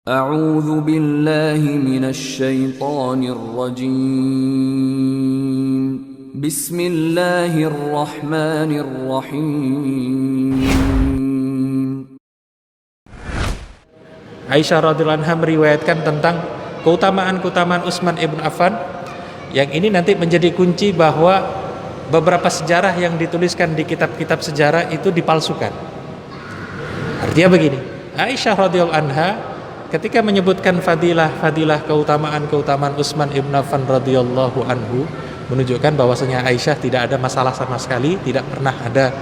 أعوذ بالله من الشيطان الرجيم بسم الله الرحمن الرحيم. Aisyah radhiyallahu anha meriwayatkan tentang keutamaan Utsman ibn Affan, yang ini nanti menjadi kunci bahwa beberapa sejarah yang dituliskan di kitab-kitab sejarah itu dipalsukan. Artinya begini, Aisyah radhiyallahu anha ketika menyebutkan fadilah keutamaan Utsman ibn Affan radhiyallahu anhu, menunjukkan bahwasanya Aisyah tidak ada masalah sama sekali, tidak pernah ada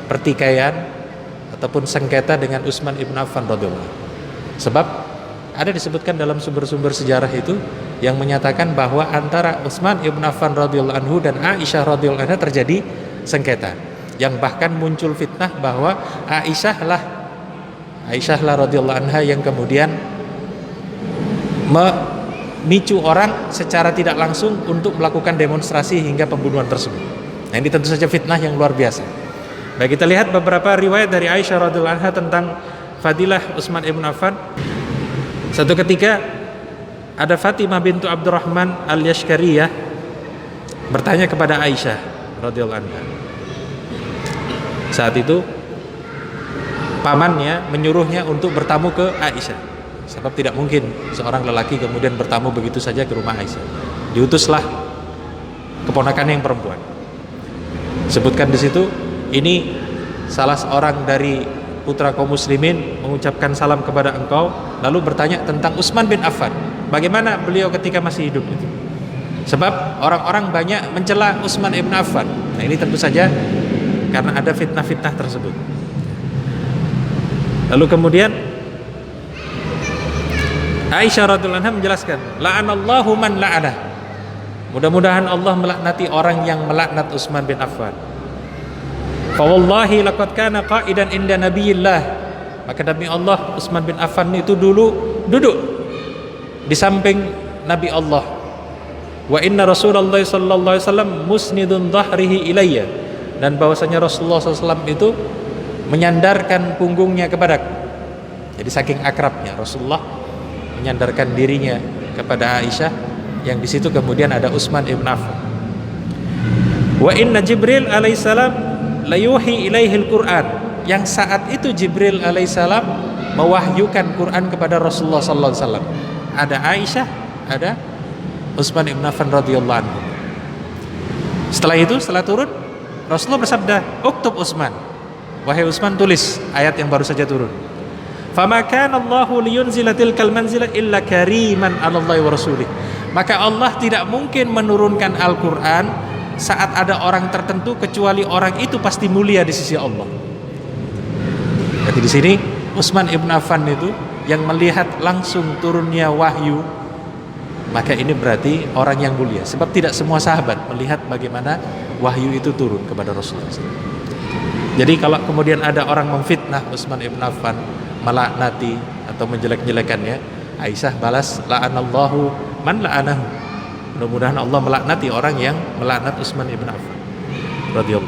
pertikaian ataupun sengketa dengan Utsman ibn Affan radhiyallahu anhu. Sebab ada disebutkan dalam sumber-sumber sejarah itu yang menyatakan bahwa antara Utsman ibn Affan radhiyallahu anhu dan Aisyah radhiyallahu anha terjadi sengketa, yang bahkan muncul fitnah bahwa Aisyah lah radhiyallahu anha yang kemudian memicu orang secara tidak langsung untuk melakukan demonstrasi hingga pembunuhan tersebut. Nah, ini tentu saja fitnah yang luar biasa. Baik, kita lihat beberapa riwayat dari Aisyah radhiyallahu anha tentang fadilah Utsman ibn Affan. Satu ketika ada Fatimah bintu Abdurrahman al-Yashkariyah bertanya kepada Aisyah radhiyallahu anha. Saat itu pamannya menyuruhnya untuk bertamu ke Aisyah, sebab tidak mungkin seorang lelaki kemudian bertamu begitu saja ke rumah Aisyah. Diutuslah keponakan yang perempuan. Sebutkan di situ, ini salah seorang dari putra kaum muslimin mengucapkan salam kepada engkau, lalu bertanya tentang Utsman bin Affan, bagaimana beliau ketika masih hidup itu. Sebab orang-orang banyak mencela Utsman ibn Affan. Nah, ini tentu saja karena ada fitnah-fitnah tersebut. Lalu kemudian Aisyah radhiyallahu anha menjelaskan, la'anallahu man la'anah. Mudah-mudahan Allah melaknati orang yang melaknat Utsman bin Affan. Fa wallahi laqad kana qa'idan inda nabiyillah. Maka demi Allah, Utsman bin Affan itu dulu duduk di samping Nabi Allah. Wa inna Rasulullah sallallahu alaihi wasallam musnidun dhahrihi ilayya. Dan bahwasanya Rasulullah SAW itu menyandarkan punggungnya kepadaku. Jadi saking akrabnya Rasulullah menyandarkan dirinya kepada Aisyah, yang di situ kemudian ada Utsman ibn Affan. Wa inna Jibril alaihissalam layuhi ilaihil Quran, yang saat itu Jibril alaihissalam mewahyukan Quran kepada Rasulullah sallallahu alaihi wasallam. Ada Aisyah, ada Utsman ibn Affan radhiyallahu anhu. Setelah turun, Rasulullah bersabda, "Uktub Utsman." Wahai Utsman, tulis ayat yang baru saja turun. Fama kana Allahu liyunzila tilkal manzilah illa kariman 'ala Allahi wa rasulih. Maka Allah tidak mungkin menurunkan Al-Qur'an saat ada orang tertentu kecuali orang itu pasti mulia di sisi Allah. Jadi di sini Utsman ibn Affan itu yang melihat langsung turunnya wahyu, maka ini berarti orang yang mulia. Sebab tidak semua sahabat melihat bagaimana wahyu itu turun kepada Rasulullah. Jadi kalau kemudian ada orang memfitnah Utsman ibn Affan, melaknati atau menjelek-jelekannya, Aisyah balas, la'anallahu man la'anahu. Mudah-mudahan Allah melaknati orang yang melaknat Utsman ibn Affan radhiyallahu.